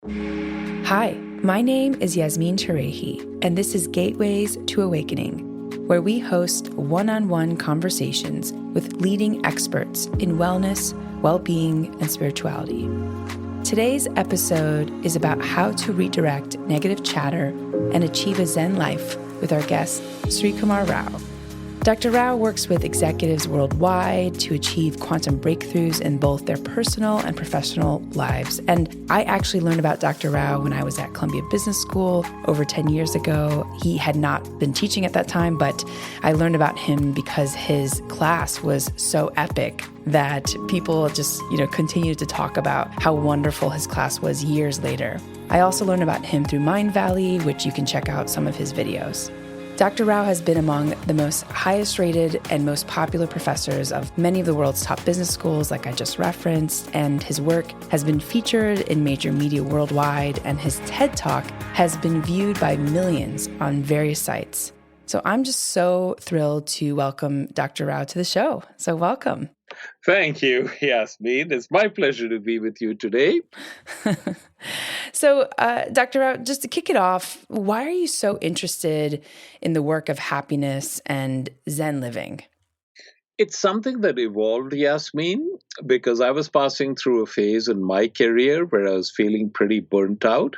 Hi, my name is Yasmin Tarehi, and this is Gateways to Awakening, where we host one-on-one conversations with leading experts in wellness, well-being, and spirituality. Today's episode is about how to redirect negative chatter and achieve a Zen life with our guest, Srikumar Rao. Dr. Rao works with executives worldwide to achieve quantum breakthroughs in both their personal and professional lives. And I actually learned about Dr. Rao when I was at Columbia Business School over 10 years ago. He had not been teaching at that time, but I learned about him because his class was so epic that people just, continued to talk about how wonderful his class was years later. I also learned about him through Mind Valley, which you can check out some of his videos. Dr. Rao has been among the most highest rated and most popular professors of many of the world's top business schools, like I just referenced, and his work has been featured in major media worldwide, and his TED Talk has been viewed by millions on various sites. So I'm just so thrilled to welcome Dr. Rao to the show. So welcome. Thank you, Yasmin. It's my pleasure to be with you today. So, Dr. Rao, just to kick it off, why are you so interested in the work of happiness and Zen living? It's something that evolved, Yasmin, because I was passing through a phase in my career where I was feeling pretty burnt out.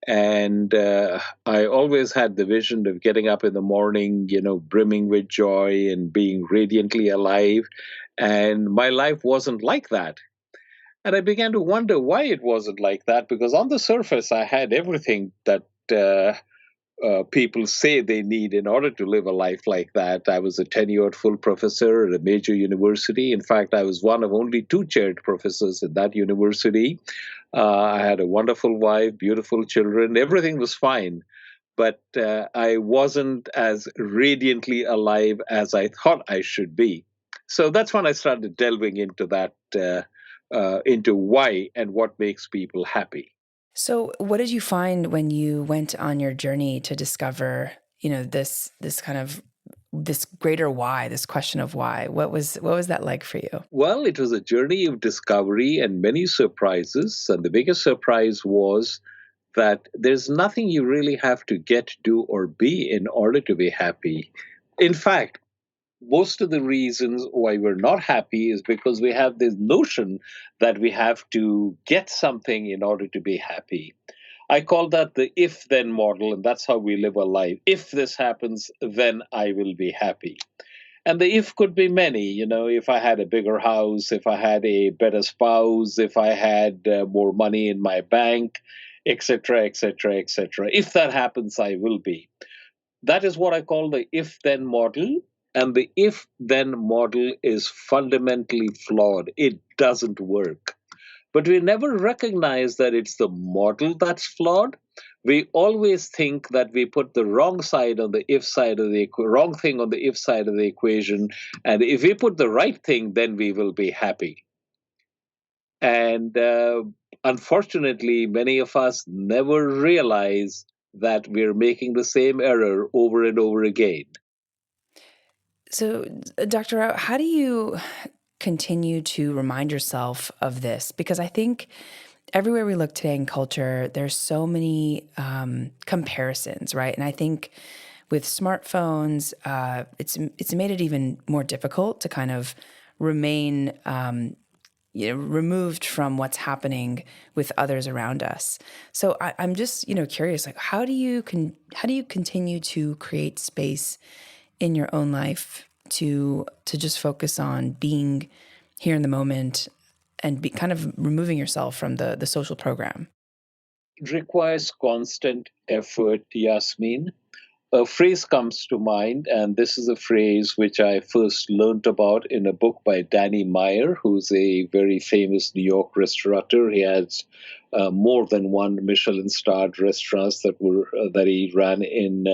And I always had the vision of getting up in the morning, brimming with joy and being radiantly alive. And my life wasn't like that. And I began to wonder why it wasn't like that, because on the surface, I had everything that people say they need in order to live a life like that. I was a tenured full professor at a major university. In fact, I was one of only two chaired professors at that university. I had a wonderful wife, beautiful children. Everything was fine. But I wasn't as radiantly alive as I thought I should be. So that's when I started delving into that, into why and what makes people happy. So, what did you find when you went on your journey to discover, this kind of this greater why, this question of why? What was that like for you? Well, it was a journey of discovery and many surprises. And the biggest surprise was that there's nothing you really have to get, do, or be in order to be happy. In fact, most of the reasons why we're not happy is because we have this notion that we have to get something in order to be happy. I call that the if then model, and that's how we live our life. If this happens, then I will be happy. And the if could be many, if I had a bigger house, if I had a better spouse, if I had more money in my bank, etc., etc., etc. If that happens, I will be. That is what I call the if then model. And the if then model is fundamentally flawed. It doesn't work. But we never recognize that it's the model that's flawed. We always think that we put the wrong side on the if side of the wrong thing on the if side of the equation. And if we put the right thing, then we will be happy. And unfortunately, many of us never realize that we're making the same error over and over again. So, Dr. Rao, how do you continue to remind yourself of this? Because I think everywhere we look today in culture, there's so many comparisons, right? And I think with smartphones, it's made it even more difficult to kind of remain removed from what's happening with others around us. So I'm just curious, like how do you continue to create space in your own life to just focus on being here in the moment and be kind of removing yourself from the social program? It requires constant effort, Yasmin. A phrase comes to mind, and this is a phrase which I first learned about in a book by Danny Meyer, who's a very famous New York restaurateur. He has more than one Michelin-starred restaurants that he ran in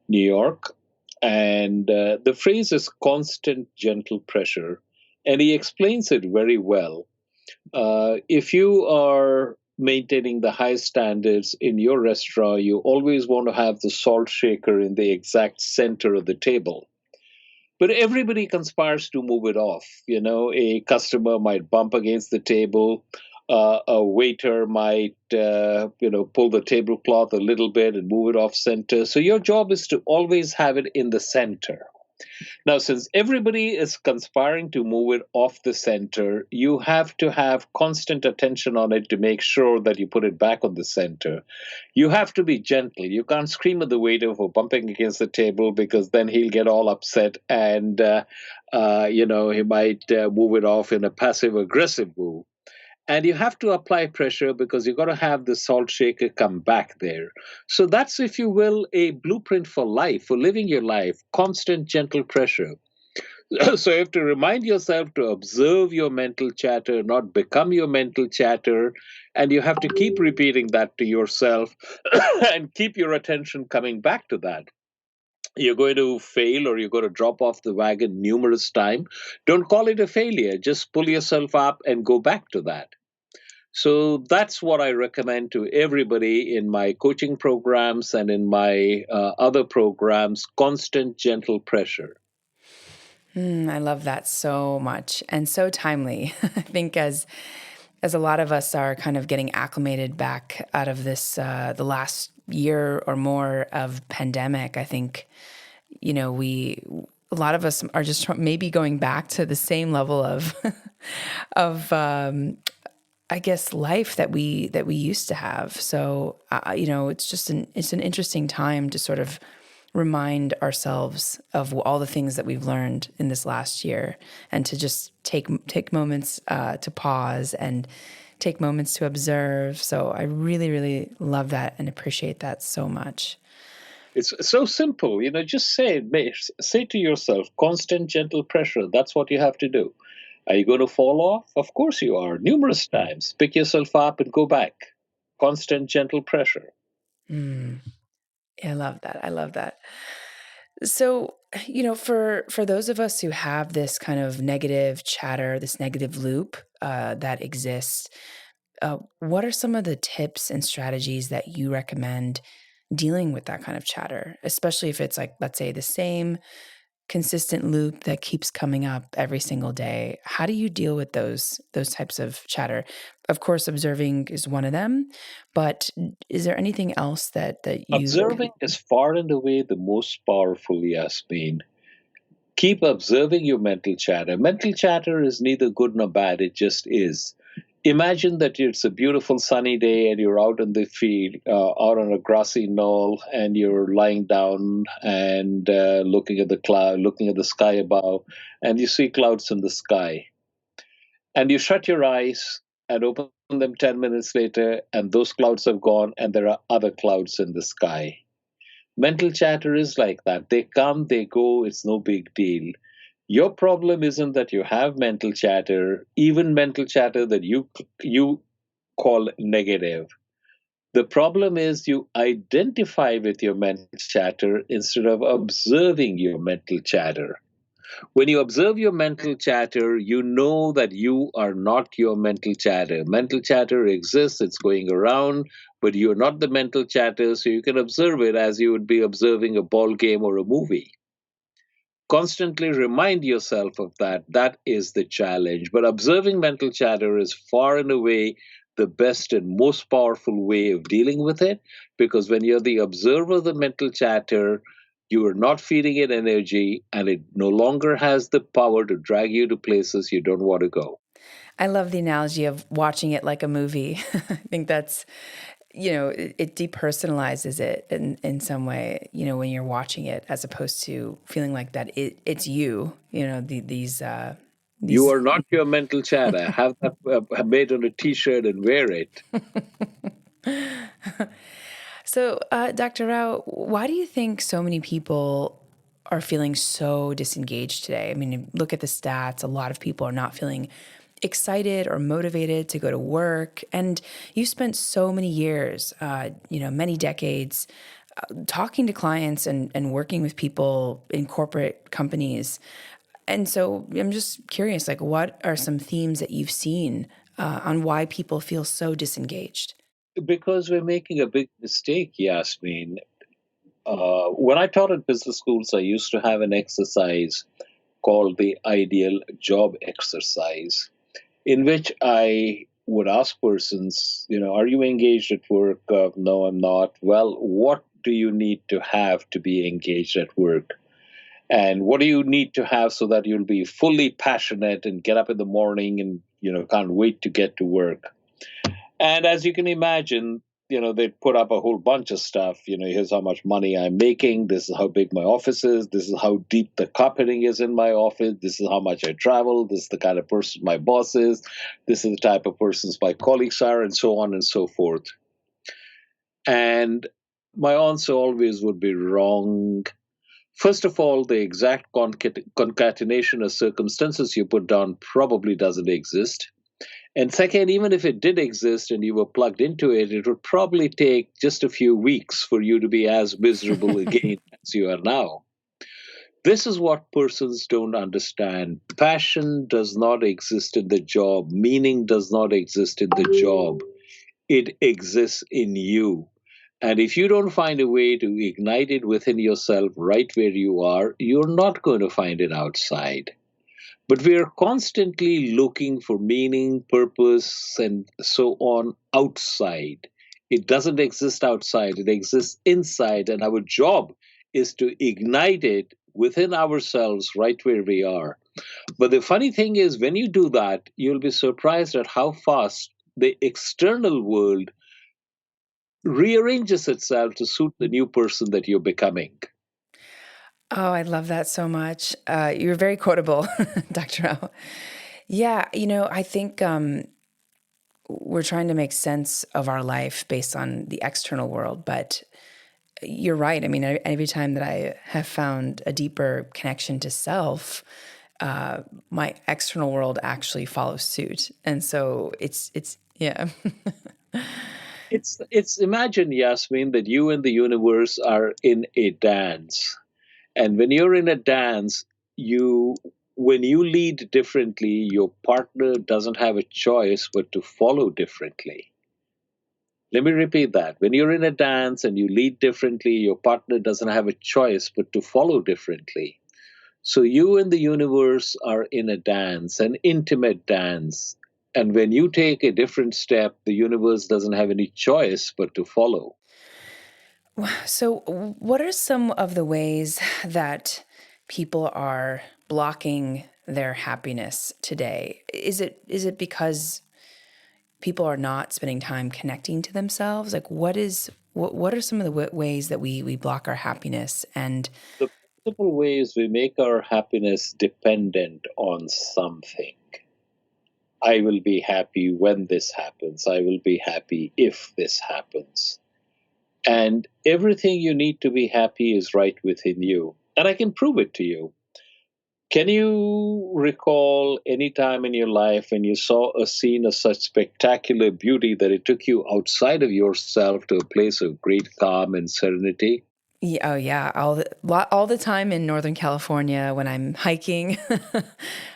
New York. And the phrase is constant gentle pressure, and he explains it very well. If you are maintaining the high standards in your restaurant, you always want to have the salt shaker in the exact center of the table. But everybody conspires to move it off. A customer might bump against the table. A waiter might, pull the tablecloth a little bit and move it off center. So your job is to always have it in the center. Now, since everybody is conspiring to move it off the center, you have to have constant attention on it to make sure that you put it back on the center. You have to be gentle. You can't scream at the waiter for bumping against the table because then he'll get all upset and, he might move it off in a passive aggressive move. And you have to apply pressure because you've got to have the salt shaker come back there. So that's, if you will, a blueprint for life, for living your life, constant gentle pressure. So you have to remind yourself to observe your mental chatter, not become your mental chatter. And you have to keep repeating that to yourself and keep your attention coming back to that. You're going to fail or you're going to drop off the wagon numerous times. Don't call it a failure. Just pull yourself up and go back to that. So that's what I recommend to everybody in my coaching programs and in my other programs, constant gentle pressure. I love that so much and so timely. I think as a lot of us are kind of getting acclimated back out of this the last year or more of pandemic, I think we a lot of us are just maybe going back to the same level of of I guess life that we used to have. So it's an interesting time to sort of remind ourselves of all the things that we've learned in this last year, and to just take moments to pause and take moments to observe. So I really, really love that and appreciate that so much. It's so simple, just say to yourself, constant gentle pressure. That's what you have to do. Are you going to fall off? Of course you are, numerous times. Pick yourself up and go back. Constant gentle pressure. Mm. I love that. I love that. So, for those of us who have this kind of negative chatter, this negative loop that exists, what are some of the tips and strategies that you recommend dealing with that kind of chatter, especially if it's like, let's say, the same consistent loop that keeps coming up every single day? How do you deal with those types of chatter? Of course, observing is one of them, but is there anything else that you Observing is far and away the most powerful, Yasmin. Keep observing your mental chatter. Mental chatter is neither good nor bad, it just is. Imagine that it's a beautiful sunny day and you're out in the field, out on a grassy knoll, and you're lying down and looking at the cloud, looking at the sky above, and you see clouds in the sky. And you shut your eyes and open them 10 minutes later, and those clouds have gone, and there are other clouds in the sky. Mental chatter is like that. They come, they go, it's no big deal. Your problem isn't that you have mental chatter, even mental chatter that you call negative. The problem is you identify with your mental chatter instead of observing your mental chatter. When you observe your mental chatter, you know that you are not your mental chatter. Mental chatter exists, it's going around, but you're not the mental chatter, so you can observe it as you would be observing a ball game or a movie. Constantly remind yourself of that. That is the challenge. But observing mental chatter is far and away the best and most powerful way of dealing with it, because when you're the observer of the mental chatter, you are not feeding it energy, and it no longer has the power to drag you to places you don't want to go. I love the analogy of watching it like a movie. I think that's, it depersonalizes it in some way, when you're watching it, as opposed to feeling like that it's you, these You are not your mental chatter. Have that made on a t-shirt and wear it. So, Dr. Rao, why do you think so many people are feeling so disengaged today? I mean, look at the stats. A lot of people are not feeling excited or motivated to go to work. And you spent so many years, many decades, talking to clients and working with people in corporate companies. And so I'm just curious, like, what are some themes that you've seen on why people feel so disengaged? Because we're making a big mistake, Yasmin. When I taught at business schools, I used to have an exercise called the ideal job exercise, in which I would ask persons, are you engaged at work? No, I'm not. Well, what do you need to have to be engaged at work? And what do you need to have so that you'll be fully passionate and get up in the morning and, can't wait to get to work? And as you can imagine, they put up a whole bunch of stuff. Here's how much money I'm making. This is how big my office is. This is how deep the carpeting is in my office. This is how much I travel. This is the kind of person my boss is. This is the type of persons my colleagues are, and so on and so forth. And my answer always would be wrong. First of all, the exact concatenation of circumstances you put down probably doesn't exist. And second, even if it did exist and you were plugged into it, it would probably take just a few weeks for you to be as miserable again as you are now. This is what persons don't understand. Passion does not exist in the job, meaning does not exist in the job. It exists in you. And if you don't find a way to ignite it within yourself right where you are, you're not going to find it outside. But we are constantly looking for meaning, purpose, and so on outside. It doesn't exist outside, it exists inside. And our job is to ignite it within ourselves right where we are. But the funny thing is, when you do that, you'll be surprised at how fast the external world rearranges itself to suit the new person that you're becoming. Oh, I love that so much. You're very quotable, Dr. Rao. Yeah, I think we're trying to make sense of our life based on the external world, but you're right. I mean, every time that I have found a deeper connection to self, my external world actually follows suit. And so it's yeah. It's imagine, Yasmin, that you and the universe are in a dance. And when you're in a dance, when you lead differently, your partner doesn't have a choice but to follow differently. Let me repeat that. When you're in a dance and you lead differently, your partner doesn't have a choice but to follow differently. So you and the universe are in a dance, an intimate dance. And when you take a different step, the universe doesn't have any choice but to follow. So, what are some of the ways that people are blocking their happiness today? Is it because people are not spending time connecting to themselves? Like, what are some of the ways that we block our happiness? And The principal way is we make our happiness dependent on something. I will be happy when this happens. I will be happy if this happens. And everything you need to be happy is right within you. And I can prove it to you. Can you recall any time in your life when you saw a scene of such spectacular beauty that it took you outside of yourself to a place of great calm and serenity? yeah, oh yeah, all the time in Northern California when I'm hiking,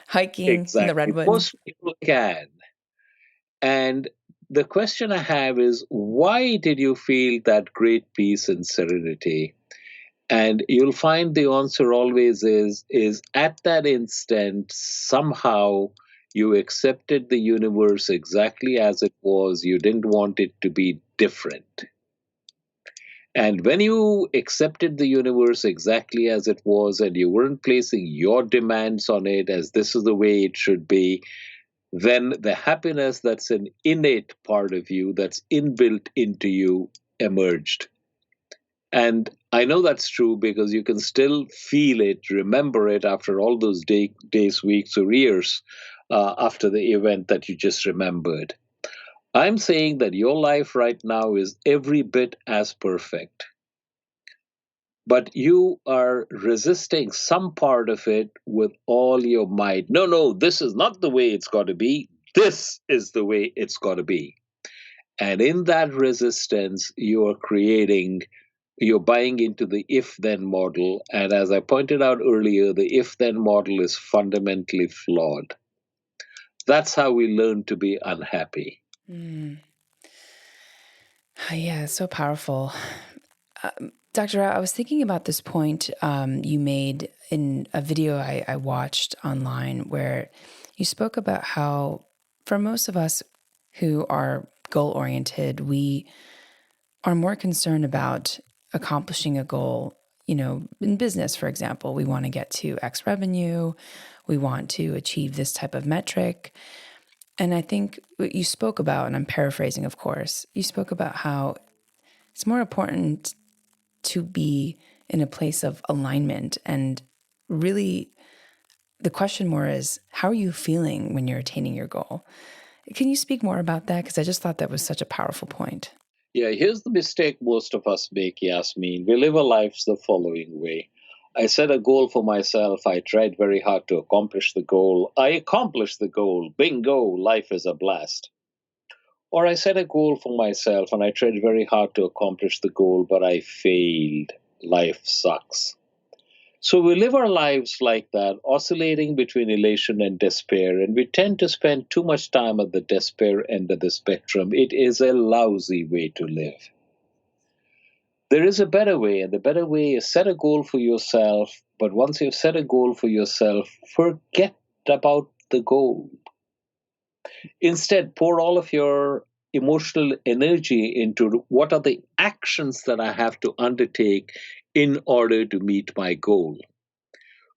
hiking in the Exactly. redwoods. Most people can. And the question I have is, why did you feel that great peace and serenity? And you'll find the answer always is at that instant, somehow you accepted the universe exactly as it was. You didn't want it to be different. And when you accepted the universe exactly as it was, and you weren't placing your demands on it as this is the way it should be, then the happiness that's an innate part of you, that's inbuilt into you, emerged. And I know that's true because you can still feel it, remember it after all those days, weeks, or years after the event that you just remembered. I'm saying that your life right now is every bit as perfect, but you are resisting some part of it with all your might. No, no, this is not the way it's got to be. This is the way it's got to be. And in that resistance, you're buying into the if then model. And as I pointed out earlier, the if then model is fundamentally flawed. That's how we learn to be unhappy. Mm. Yeah, it's so powerful. Dr. Rao, I was thinking about this point you made in a video I watched online where you spoke about how, for most of us, who are goal oriented, we are more concerned about accomplishing a goal. In business, for example, we want to get to X revenue, we want to achieve this type of metric. And I think what you spoke about, and I'm paraphrasing, of course, you spoke about how it's more important to be in a place of alignment. And really, the question more is, how are you feeling when you're attaining your goal? Can you speak more about that? Because I just thought that was such a powerful point. Yeah, here's the mistake most of us make, Yasmin. We live our lives the following way. I set a goal for myself. I tried very hard to accomplish the goal. I accomplished the goal. Bingo, life is a blast. Or I set a goal for myself and I tried very hard to accomplish the goal, but I failed. Life sucks. So we live our lives like that, oscillating between elation and despair, and we tend to spend too much time at the despair end of the spectrum. It is a lousy way to live. There is a better way, and the better way is set a goal for yourself, but once you've set a goal for yourself, forget about the goal. Instead, pour all of your emotional energy into what are the actions that I have to undertake in order to meet my goal.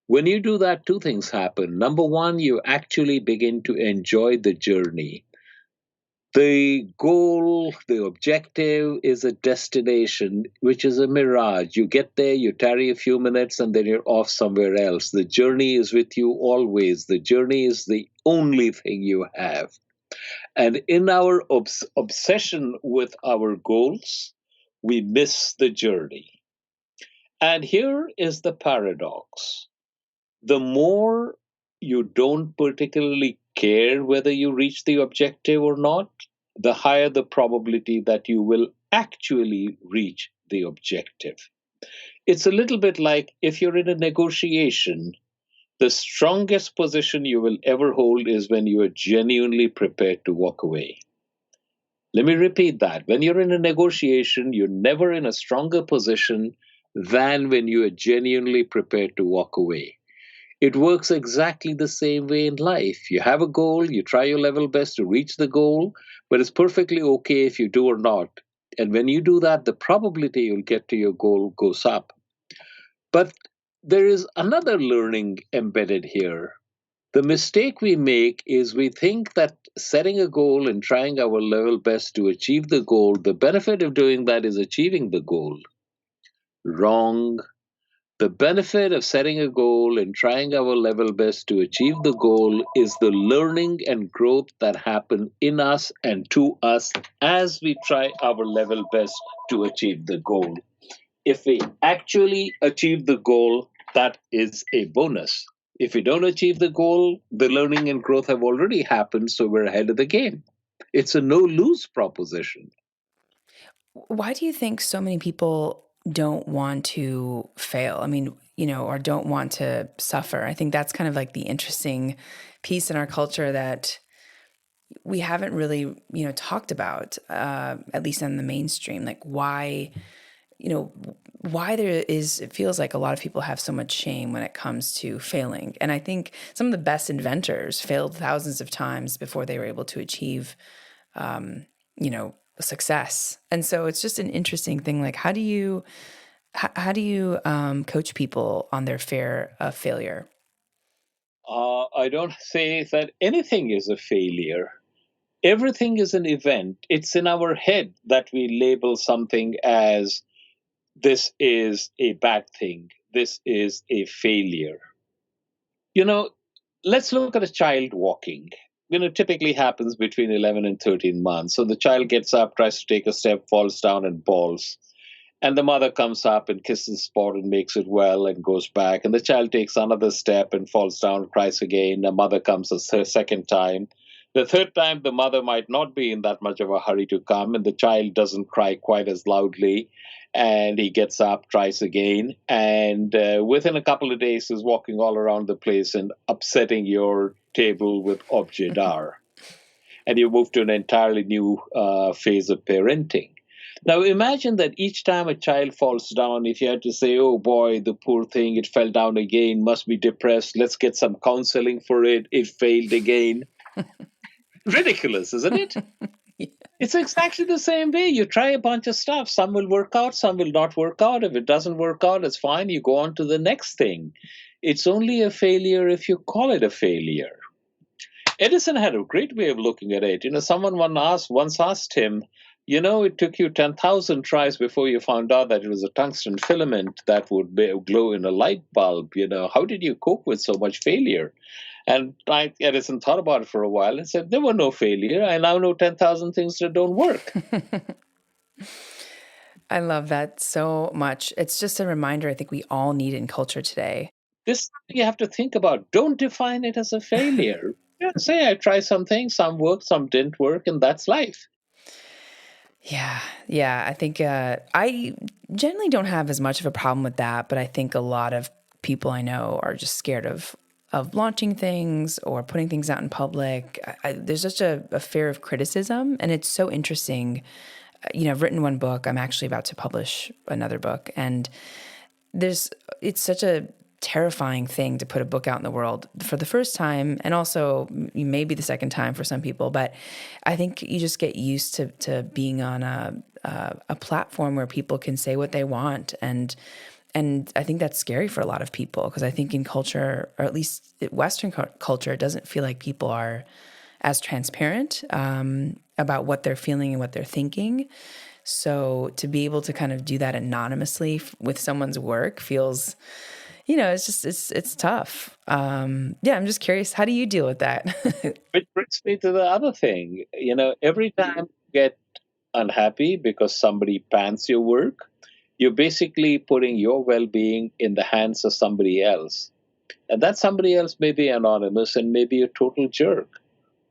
When you do that, two things happen. Number one, you actually begin to enjoy the journey. The goal, the objective is a destination, which is a mirage. You get there, you tarry a few minutes, and then you're off somewhere else. The journey is with you always. The journey is the only thing you have. And in our obsession with our goals, we miss the journey. And here is the paradox: the more you don't particularly care whether you reach the objective or not, the higher the probability that you will actually reach the objective. It's a little bit like if you're in a negotiation, the strongest position you will ever hold is when you are genuinely prepared to walk away. Let me repeat that. When you're in a negotiation, you're never in a stronger position than when you are genuinely prepared to walk away. It works exactly the same way in life. You have a goal, you try your level best to reach the goal, but it's perfectly okay if you do or not. And when you do that, the probability you'll get to your goal goes up. But there is another learning embedded here. The mistake we make is we think that setting a goal and trying our level best to achieve the goal, the benefit of doing that is achieving the goal. Wrong. The benefit of setting a goal and trying our level best to achieve the goal is the learning and growth that happen in us and to us as we try our level best to achieve the goal. If we actually achieve the goal, that is a bonus. If we don't achieve the goal, the learning and growth have already happened, so we're ahead of the game. It's a no lose proposition. Why do you think so many people don't want to fail? I mean, or don't want to suffer? I think that's kind of like the interesting piece in our culture that we haven't really, talked about, at least in the mainstream. Like you know, why it feels like a lot of people have so much shame when it comes to failing. And I think some of the best inventors failed thousands of times before they were able to achieve, success. And so it's just an interesting thing. Like, how do you coach people on their fear of failure? I don't say that anything is a failure. Everything is an event. It's in our head that we label something as this is a bad thing, this is a failure. You know, let's look at a child walking. Typically happens between 11 and 13 months. So the child gets up, tries to take a step, falls down, and falls. And the mother comes up and kisses the spot and makes it well and goes back. And the child takes another step and falls down, cries again. The mother comes a second time. The third time, the mother might not be in that much of a hurry to come, and the child doesn't cry quite as loudly. And he gets up, tries again, and within a couple of days, is walking all around the place and upsetting your table with objet d'art. And you move to an entirely new phase of parenting. Now imagine that each time a child falls down, if you had to say, oh boy, the poor thing, it fell down again, must be depressed, let's get some counseling for it, it failed again. Ridiculous, isn't it? Yeah. It's exactly the same way. You try a bunch of stuff. Some will work out, some will not work out. If it doesn't work out, it's fine. You go on to the next thing. It's only a failure if you call it a failure. Edison had a great way of looking at it. Someone once asked him, it took you 10,000 tries before you found out that it was a tungsten filament that would glow in a light bulb. How did you cope with so much failure? And Edison thought about it for a while and said, there were no failure. I now know 10,000 things that don't work. I love that so much. It's just a reminder I think we all need in culture today. This is something you have to think about. Don't define it as a failure. Say I tried something, some worked, some didn't work, and that's life. Yeah. Yeah. I think I generally don't have as much of a problem with that, but I think a lot of people I know are just scared of launching things or putting things out in public. There's just a fear of criticism, and it's so interesting. I've written one book. I'm actually about to publish another book, and it's such a terrifying thing to put a book out in the world for the first time, and also maybe the second time for some people. But I think you just get used to being on a platform where people can say what they want, and I think that's scary for a lot of people, because I think in culture, or at least Western culture, it doesn't feel like people are as transparent about what they're feeling and what they're thinking. So to be able to kind of do that anonymously with someone's work feels, it's tough. Yeah, I'm just curious, how do you deal with that? Which brings me to the other thing. Every time you get unhappy because somebody pans your work, you're basically putting your well being in the hands of somebody else. And that somebody else may be anonymous and may be a total jerk.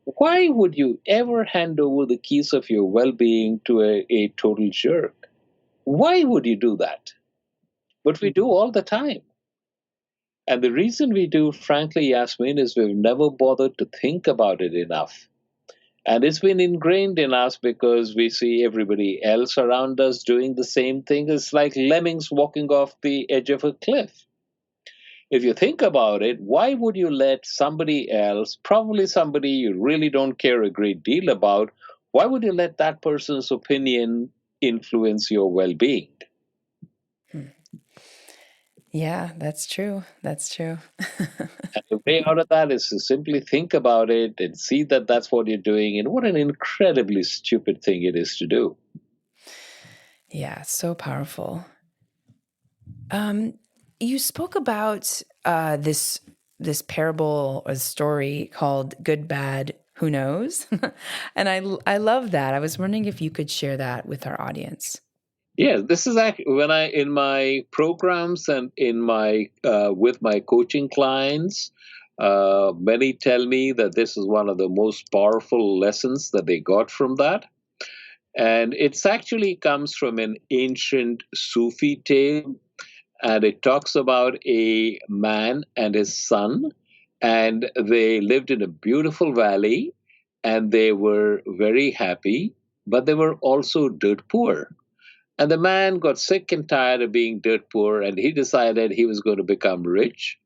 Why would you ever hand over the keys of your well being to a total jerk? Why would you do that? But we do all the time. And the reason we do, frankly, Yasmin, is we've never bothered to think about it enough. And it's been ingrained in us because we see everybody else around us doing the same thing. It's like lemmings walking off the edge of a cliff. If you think about it, why would you let somebody else, probably somebody you really don't care a great deal about, why would you let that person's opinion influence your well being? Yeah, that's true. That's true. And the way out of that is to simply think about it and see that that's what you're doing, and what an incredibly stupid thing it is to do. Yeah, so powerful. You spoke about this parable or story called "Good Bad Who Knows," and I love that. I was wondering if you could share that with our audience. Yes, this is actually when I in my programs and in my with my coaching clients. Many tell me that this is one of the most powerful lessons that they got from that. And it's actually comes from an ancient Sufi tale, and it talks about a man and his son, and they lived in a beautiful valley, and they were very happy, but they were also dirt poor. And the man got sick and tired of being dirt poor, and he decided he was going to become rich.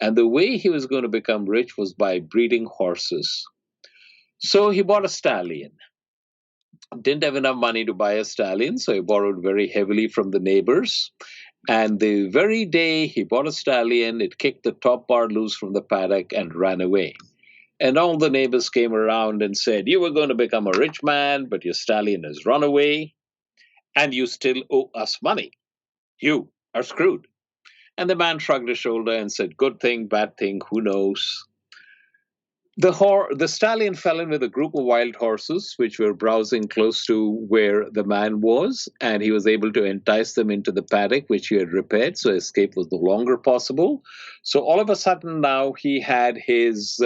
And the way he was going to become rich was by breeding horses. So he bought a stallion. Didn't have enough money to buy a stallion, so he borrowed very heavily from the neighbors. And the very day he bought a stallion, it kicked the top bar loose from the paddock and ran away. And all the neighbors came around and said, you were going to become a rich man, but your stallion has run away, and you still owe us money. You are screwed. And the man shrugged his shoulder and said, good thing, bad thing, who knows? The stallion fell in with a group of wild horses which were browsing close to where the man was, and he was able to entice them into the paddock which he had repaired, so escape was no longer possible. So all of a sudden now he had his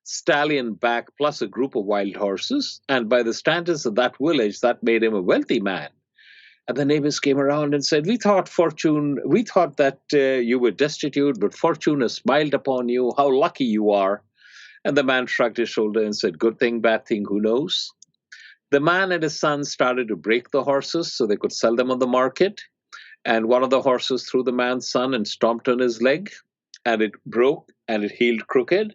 stallion back plus a group of wild horses, and by the standards of that village, that made him a wealthy man. And the neighbors came around and said, we thought that you were destitute, but fortune has smiled upon you. How lucky you are. And the man shrugged his shoulder and said, good thing, bad thing, who knows? The man and his son started to break the horses so they could sell them on the market. And one of the horses threw the man's son and stomped on his leg, and it broke and it healed crooked.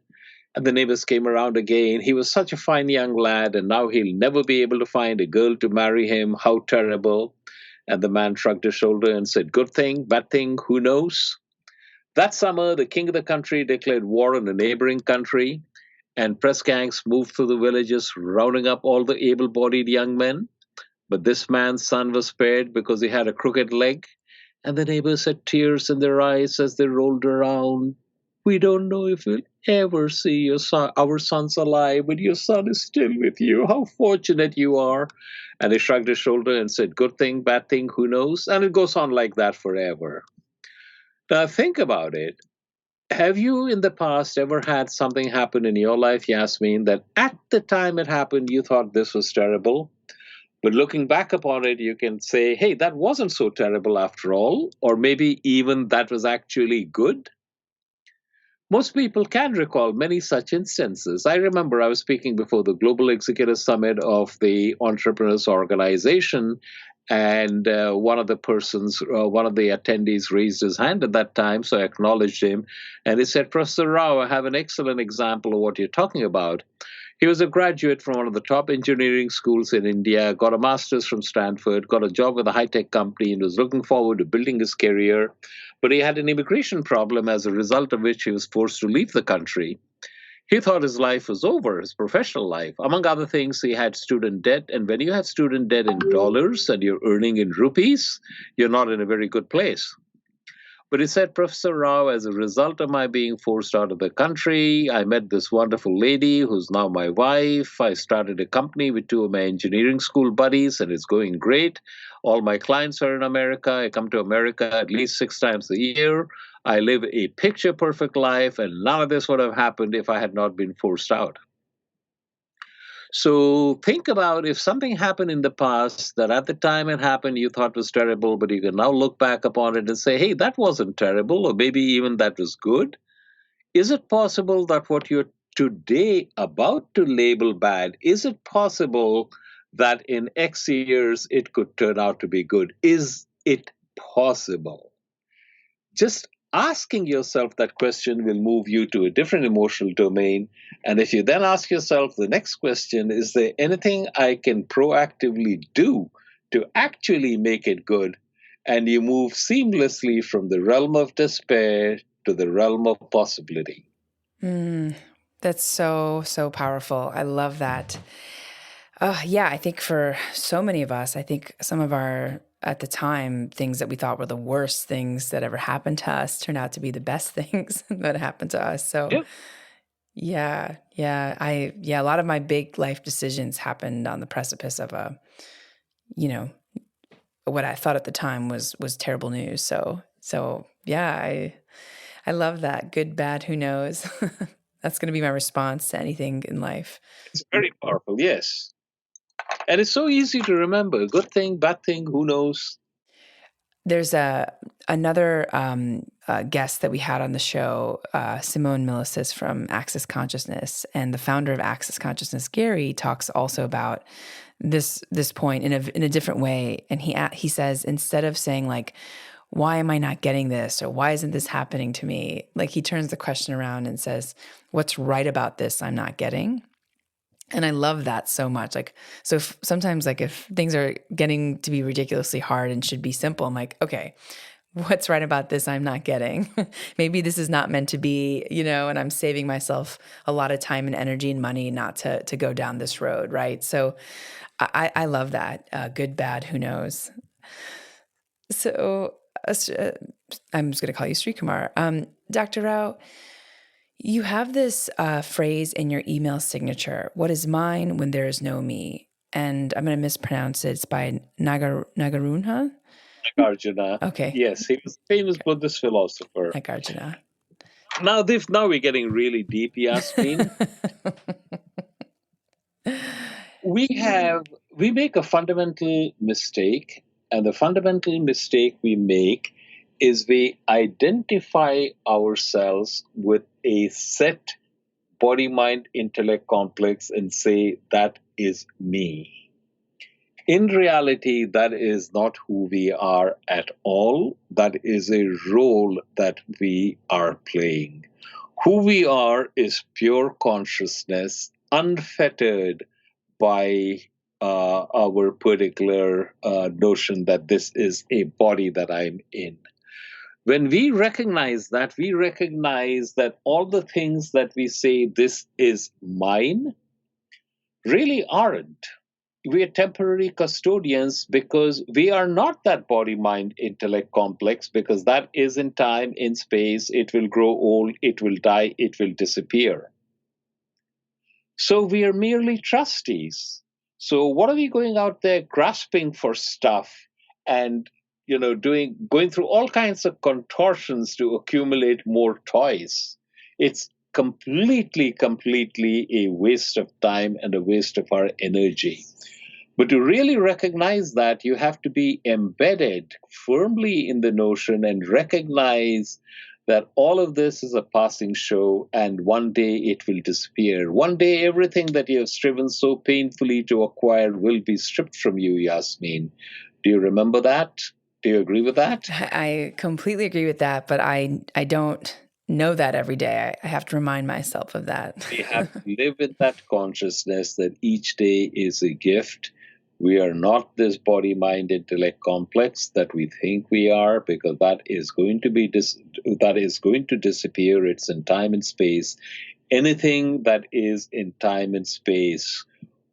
And the neighbors came around again. He was such a fine young lad, and now he'll never be able to find a girl to marry him. How terrible. And the man shrugged his shoulder and said, good thing, bad thing, who knows? That summer, the king of the country declared war on a neighboring country, and press gangs moved through the villages, rounding up all the able bodied young men. But this man's son was spared because he had a crooked leg, and the neighbors had tears in their eyes as they rolled around. We don't know if we'll ever see our sons alive, but your son is still with you. How fortunate you are. And he shrugged his shoulder and said, good thing, bad thing, who knows? And it goes on like that forever. Now, think about it. Have you in the past ever had something happen in your life, Yasmin, that at the time it happened, you thought this was terrible? But looking back upon it, you can say, hey, that wasn't so terrible after all, or maybe even that was actually good. Most people can recall many such instances. I remember I was speaking before the Global Executive Summit of the Entrepreneurs Organization, and one of the attendees raised his hand at that time, so I acknowledged him. And he said, Professor Rao, I have an excellent example of what you're talking about. He was a graduate from one of the top engineering schools in India, got a master's from Stanford, got a job with a high-tech company, and was looking forward to building his career. But he had an immigration problem, as a result of which he was forced to leave the country. He thought his life was over, his professional life. Among other things, he had student debt. And when you have student debt in dollars and you're earning in rupees, you're not in a very good place. But he said, Professor Rao, as a result of my being forced out of the country, I met this wonderful lady who's now my wife. I started a company with two of my engineering school buddies, and it's going great. All my clients are in America. I come to America at least 6 times a year. I live a picture perfect life, and none of this would have happened if I had not been forced out. So think about if something happened in the past that at the time it happened you thought was terrible, but you can now look back upon it and say, hey, that wasn't terrible, or maybe even that was good. Is it possible that what you're today about to label bad, is it possible that in X years it could turn out to be good? Is it possible? Just asking yourself that question will move you to a different emotional domain. And if you then ask yourself the next question, is there anything I can proactively do to actually make it good? And you move seamlessly from the realm of despair to the realm of possibility. That's so, so powerful. I love that. Yeah, I think for so many of us, I think some of our, at the time, things that we thought were the worst things that ever happened to us turned out to be the best things that happened to us. So yeah, a lot of my big life decisions happened on the precipice of what I thought at the time was terrible news. So yeah, I love that. Good, bad, who knows? That's going to be my response to anything in life. It's very powerful, yes. And it's so easy to remember. Good thing, bad thing, who knows? There's another guest that we had on the show, Simone Milicis from Access Consciousness, and the founder of Access Consciousness, Gary, talks also about this point in a different way. And he says, instead of saying like, why am I not getting this? Or why isn't this happening to me? Like, he turns the question around and says, what's right about this I'm not getting? And I love that so much. Like, so sometimes like if things are getting to be ridiculously hard and should be simple, I'm like, okay, what's right about this I'm not getting? Maybe this is not meant to be, and I'm saving myself a lot of time and energy and money not to go down this road, right? So I love that. Good, bad, who knows? So I'm just going to call you Srikumar. Dr. Rao, you have this phrase in your email signature, what is mine when there is no me? And I'm going to mispronounce it. It's by Nagarjuna? Nagarjuna. Okay. Yes, he was a famous Buddhist philosopher. Nagarjuna. Now we're getting really deep, Yasmin. We make a fundamental mistake, and the fundamental mistake we make is we identify ourselves with a set body mind intellect complex and say that is me. In reality, that is not who we are at all. That is a role that we are playing. Who we are is pure consciousness, unfettered by our particular notion that this is a body that I'm in. When we recognize that all the things that we say, this is mine, really aren't. We are temporary custodians because we are not that body mind intellect complex, because that is in time, in space, it will grow old, it will die, it will disappear. So we are merely trustees. So what are we going out there grasping for stuff and going through all kinds of contortions to accumulate more toys? It's completely a waste of time and a waste of our energy. But to really recognize that, you have to be embedded firmly in the notion and recognize that all of this is a passing show and one day it will disappear. One day, everything that you have striven so painfully to acquire will be stripped from you, Yasmin. Do you remember that? Do you agree with that? I completely agree with that, but I don't know that every day. I have to remind myself of that. We have to live in that consciousness that each day is a gift. We are not this body mind intellect complex that we think we are, because that is going to disappear. It's in time and space. Anything that is in time and space,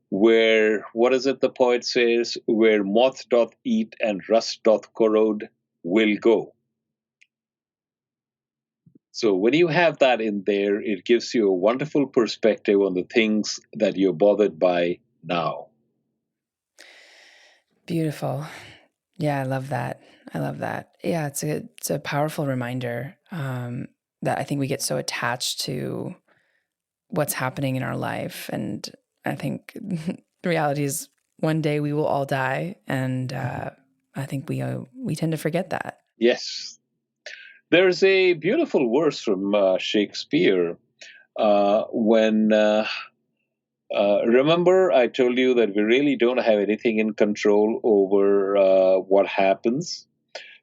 where, what is it the poet says, where moth doth eat and rust doth corrode, will go. So when you have that in there, it gives you a wonderful perspective on the things that you're bothered by now. Beautiful. Yeah, I love that. I love that. Yeah, it's a powerful reminder that I think we get so attached to what's happening in our life, and I think the reality is one day we will all die, and I think we tend to forget that. Yes, there's a beautiful verse from Shakespeare when. Remember, I told you that we really don't have anything in control over what happens.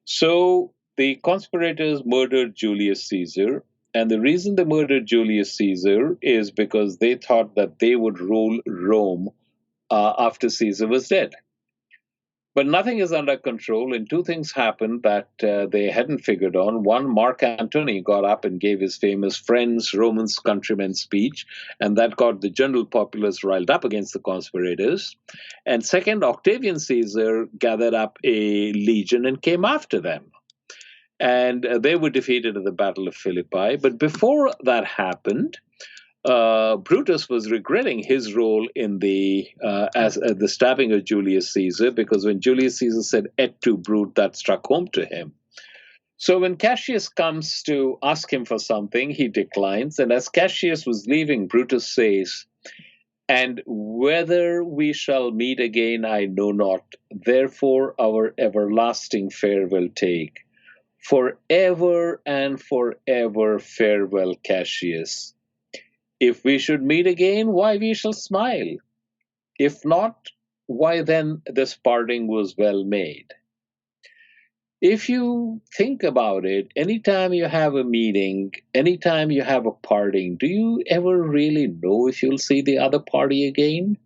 So the conspirators murdered Julius Caesar. And the reason they murdered Julius Caesar is because they thought that they would rule Rome after Caesar was dead. But nothing is under control, and two things happened that they hadn't figured on. One, Mark Antony got up and gave his famous Friends, Romans, Countrymen speech, and that got the general populace riled up against the conspirators. And second, Octavian Caesar gathered up a legion and came after them. And they were defeated at the Battle of Philippi. But before that happened, Brutus was regretting his role in the as the stabbing of Julius Caesar, because when Julius Caesar said "et tu, Brute," that struck home to him. So when Cassius comes to ask him for something, he declines. And as Cassius was leaving, Brutus says, "And whether we shall meet again, I know not. Therefore our everlasting farewell take. Forever and forever farewell, Cassius. If we should meet again, why, we shall smile. If not, why, then this parting was well made." If you think about it, anytime you have a meeting, anytime you have a parting, do you ever really know if you'll see the other party again?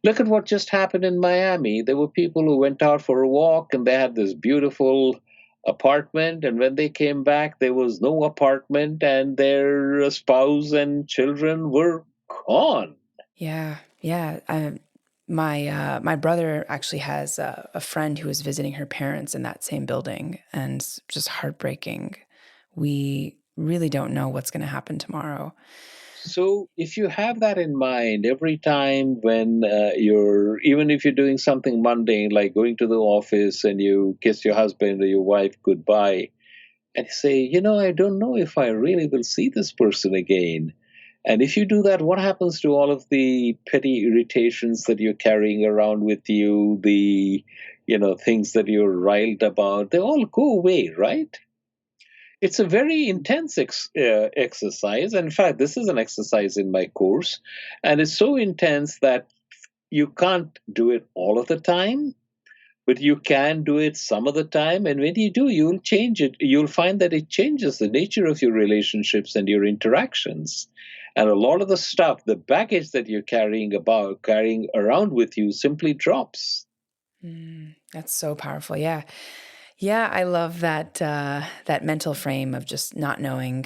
Look at what just happened in Miami. There were people who went out for a walk and they had this beautiful apartment, and when they came back, there was no apartment, and their spouse and children were gone. Yeah, yeah. My brother actually has a friend who was visiting her parents in that same building, and it's just heartbreaking. We really don't know what's going to happen tomorrow. So if you have that in mind every time when even if you're doing something mundane like going to the office and you kiss your husband or your wife goodbye and say, I don't know if I really will see this person again. And if you do that, what happens to all of the petty irritations that you're carrying around with you, the, things that you're riled about? They all go away, right? It's a very intense exercise. In fact, this is an exercise in my course, and it's so intense that you can't do it all of the time. But you can do it some of the time, and when you do, you'll change it. You'll find that it changes the nature of your relationships and your interactions. And a lot of the stuff, the baggage that you're carrying around with you, simply drops. That's so powerful. Yeah. Yeah, I love that that mental frame of just not knowing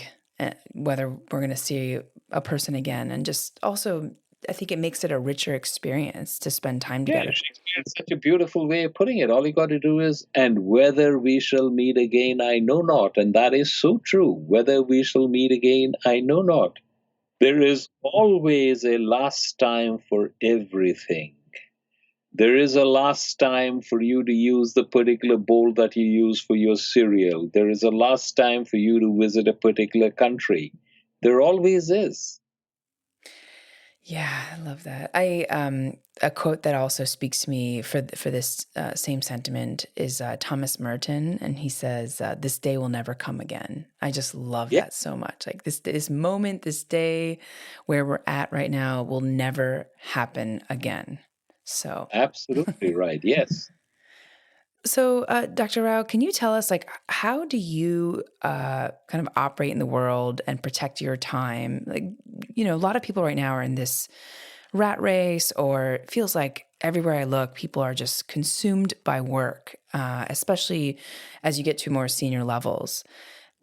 whether we're going to see a person again, and just also, I think it makes it a richer experience to spend time Yeah, together. Shakespeare is such a beautiful way of putting it. All you got to do is, and whether we shall meet again, I know not. And that is so true. Whether we shall meet again, I know not. There is always a last time for everything. There is a last time for you to use the particular bowl that you use for your cereal. There is a last time for you to visit a particular country. There always is. Yeah, I love that. I a quote that also speaks to me for this same sentiment is Thomas Merton, and he says, "This day will never come again." I just love Yeah, that so much. Like this moment, this day, where we're at right now, will never happen again. So. absolutely right. Yes. So, Dr. Rao, can you tell us, like, how do you kind of operate in the world and protect your time? Like, a lot of people right now are in this rat race, or it feels like everywhere I look, people are just consumed by work, especially as you get to more senior levels.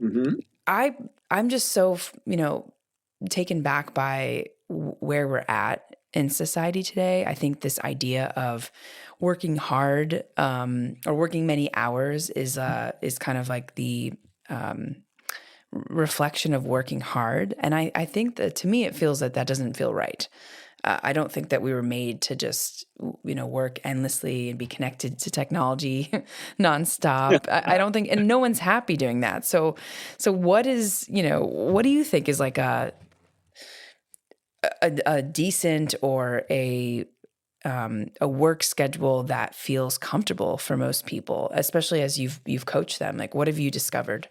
Hmm. I I'm just so taken back by where we're at in society today. I think this idea of working hard or working many hours is kind of like the um, reflection of working hard, and I think that to me it feels that doesn't feel right. I don't think that we were made to just work endlessly and be connected to technology nonstop. I don't think, and no one's happy doing that. So what do you think is like a decent or a work schedule that feels comfortable for most people, especially as you've coached them? Like, what have you discovered?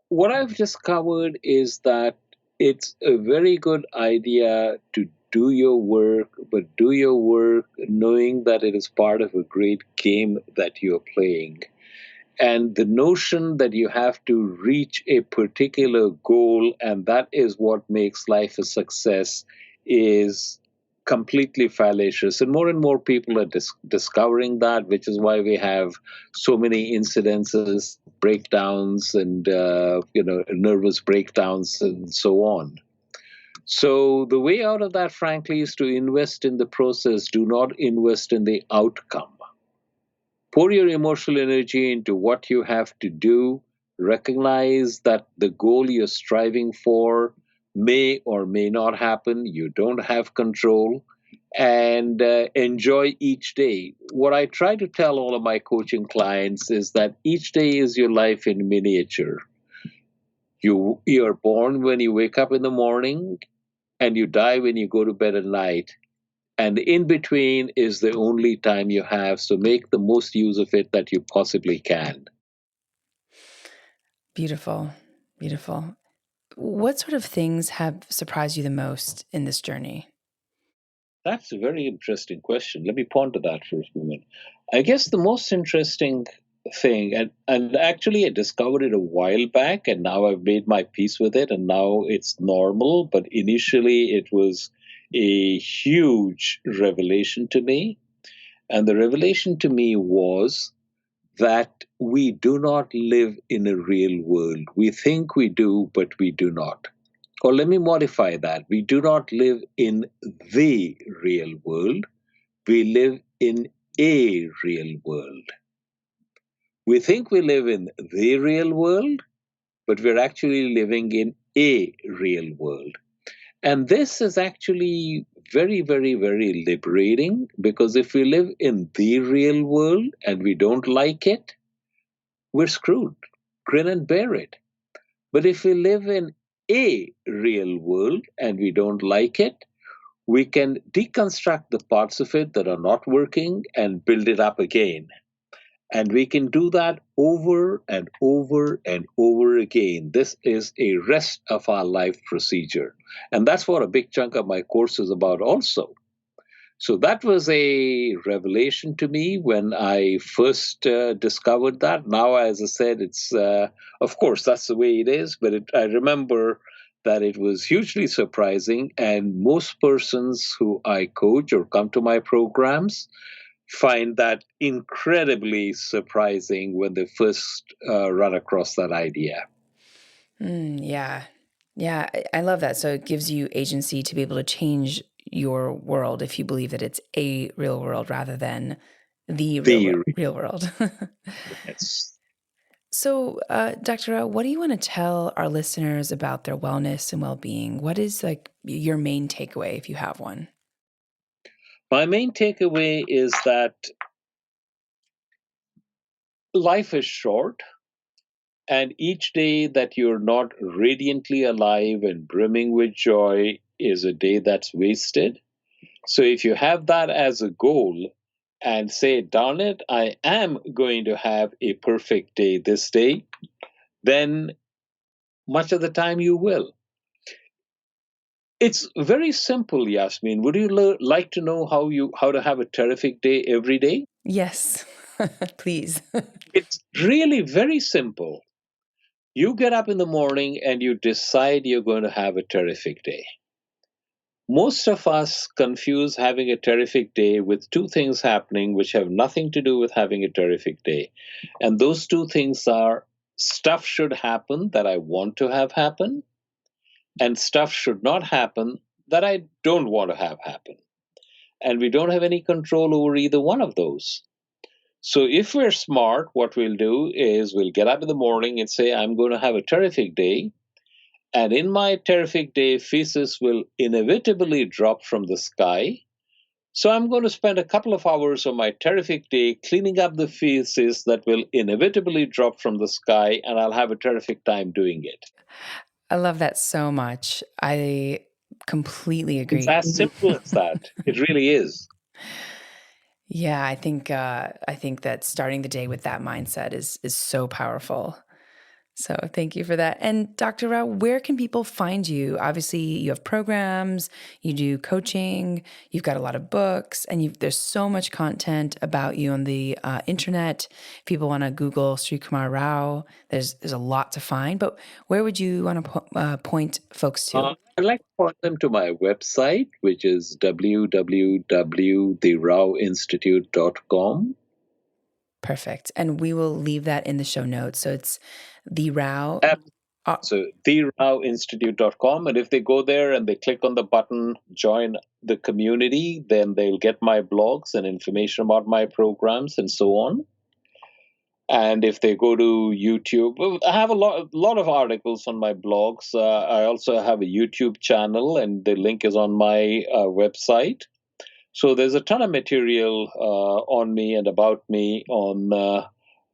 What I've discovered is that it's a very good idea to do your work, but do your work knowing that it is part of a great game that you're playing. And the notion that you have to reach a particular goal and that is what makes life a success is completely fallacious. And more people are discovering that, which is why we have so many incidences, breakdowns, and nervous breakdowns, and so on. So the way out of that, frankly, is to invest in the process. Do not invest in the outcome. Pour your emotional energy into what you have to do. Recognize that the goal you're striving for may or may not happen. You don't have control. And enjoy each day. What I try to tell all of my coaching clients is that each day is your life in miniature. You're born when you wake up in the morning, and you die when you go to bed at night. And in between is the only time you have, so make the most use of it that you possibly can. Beautiful, beautiful. What sort of things have surprised you the most in this journey? That's a very interesting question. Let me ponder that for a moment. I guess the most interesting thing, and actually I discovered it a while back, and now I've made my peace with it, and now it's normal, but initially it was a huge revelation to me. And the revelation to me was that we do not live in a real world. We think we do, but we do not. Or let me modify that. We do not live in the real world. We live in a real world. We think we live in the real world, but we're actually living in a real world. And this is actually very, very, very liberating because if we live in the real world and we don't like it, we're screwed. Grin and bear it. But if we live in a real world and we don't like it, we can deconstruct the parts of it that are not working and build it up again. And we can do that over and over and over again. This is a rest of our life procedure. And that's what a big chunk of my course is about also. So that was a revelation to me when I first discovered that. Now, as I said, of course, that's the way it is, but I remember that it was hugely surprising. And most persons who I coach or come to my programs find that incredibly surprising when they first run across that idea. Yeah. Yeah, I love that. So it gives you agency to be able to change your world if you believe that it's a real world rather than the The real world. Yes. So, Dr. Rao, what do you want to tell our listeners about their wellness and well-being? What is like your main takeaway if you have one? My main takeaway is that life is short, and each day that you're not radiantly alive and brimming with joy is a day that's wasted. So if you have that as a goal and say, darn it, I am going to have a perfect day this day, then much of the time you will. It's very simple, Yasmin. Would you like to know how to have a terrific day every day? Yes, please. It's really very simple. You get up in the morning and you decide you're going to have a terrific day. Most of us confuse having a terrific day with two things happening which have nothing to do with having a terrific day. And those two things are stuff should happen that I want to have happen, and stuff should not happen that I don't want to have happen. And we don't have any control over either one of those. So if we're smart, what we'll do is we'll get up in the morning and say, I'm going to have a terrific day. And in my terrific day, feces will inevitably drop from the sky. So I'm going to spend a couple of hours on my terrific day cleaning up the feces that will inevitably drop from the sky, and I'll have a terrific time doing it. I love that so much. I completely It's agree. as simple as that. It really is. Yeah, I think that starting the day with that mindset is so powerful. So thank you for that. And Dr. Rao, where can people find you? Obviously, you have programs, you do coaching, you've got a lot of books, and there's so much content about you on the internet. If people want to Google Srikumar Rao, there's a lot to find. But where would you want to point folks to? I'd like to point them to my website, which is www.therawinstitute.com. Perfect. And we will leave that in the show notes. So it's the Rao. So therawinstitute.com. And if they go there and they click on the button, join the community, then they'll get my blogs and information about my programs and so on. And if they go to YouTube, I have a lot of articles on my blogs. I also have a YouTube channel, and the link is on my website. So there's a ton of material on me and about me on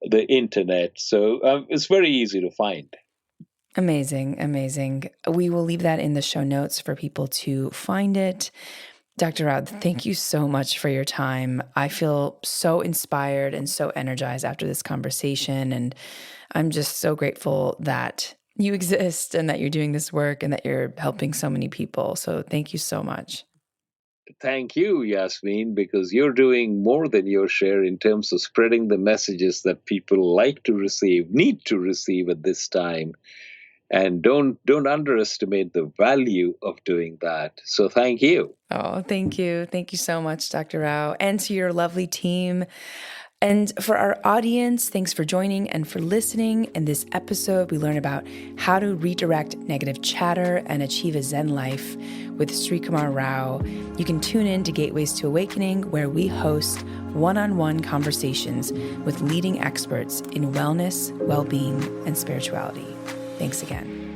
the internet. So it's very easy to find. Amazing, amazing. We will leave that in the show notes for people to find it. Dr. Rao, thank you so much for your time. I feel so inspired and so energized after this conversation. And I'm just so grateful that you exist and that you're doing this work and that you're helping so many people. So thank you so much. Thank you, Yasmin, because you're doing more than your share in terms of spreading the messages that people like to receive, need to receive at this time. And don't underestimate the value of doing that. So thank you. Oh, thank you. Thank you so much, Dr. Rao, and to your lovely team. And for our audience, thanks for joining and for listening. In this episode, we learn about how to redirect negative chatter and achieve a Zen life with Srikumar Rao. You can tune in to Gateways to Awakening, where we host one-on-one conversations with leading experts in wellness, well-being, and spirituality. Thanks again.